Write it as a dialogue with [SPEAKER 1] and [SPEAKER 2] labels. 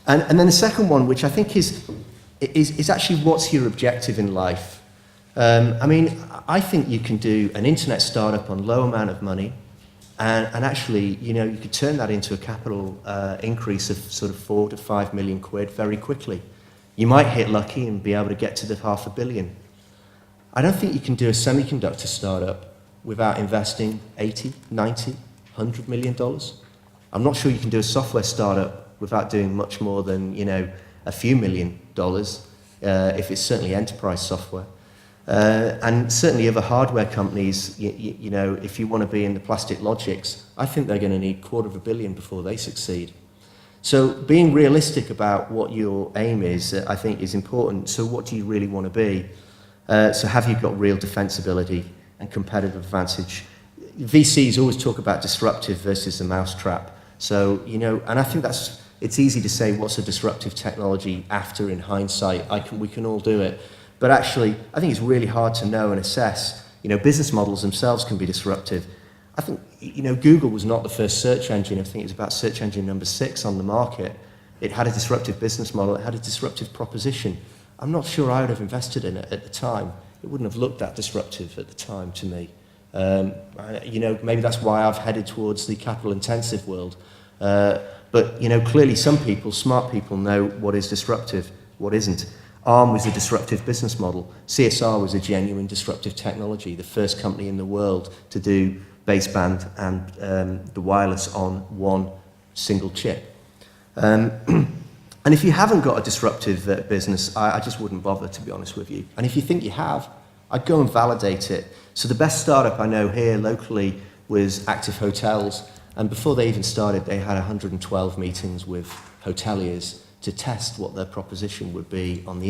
[SPEAKER 1] And then the second one, which I think is actually what's your objective in life. I mean, I think you can do an internet startup on low amount of money, and actually, you know, you could turn that into a capital increase of sort of 4 to 5 million quid very quickly. You might hit lucky and be able to get to the $500 million. I don't think you can do a semiconductor startup without investing 80, 90, $100 million. I'm not sure you can do a software startup without doing much more than, you know, a few $1 million, if it's certainly enterprise software. And certainly other hardware companies, you know, if you want to be in the plastic logics, I think they're going to need $250 million before they succeed. So being realistic about what your aim is, I think, is important. So what do you really want to be? So have you got real defensibility and competitive advantage? VCs always talk about disruptive versus the mousetrap. So, you know, and I think it's easy to say what's a disruptive technology after in hindsight. We can all do it. But actually, I think it's really hard to know and assess. You know, business models themselves can be disruptive. I think, you know, Google was not the first search engine. I think it was about search engine number 6 on the market. It had a disruptive business model. It had a disruptive proposition. I'm not sure I would have invested in it at the time. It wouldn't have looked that disruptive at the time to me. You know, maybe that's why I've headed towards the capital-intensive world. But, you know, clearly some people, smart people, know what is disruptive, what isn't. ARM was a disruptive business model. CSR was a genuine disruptive technology, the first company in the world to do baseband and the wireless on one single chip. And if you haven't got a disruptive business, I just wouldn't bother, to be honest with you. And if you think you have, I'd go and validate it. So the best startup I know here locally was Active Hotels. And before they even started, they had 112 meetings with hoteliers to test what their proposition would be on the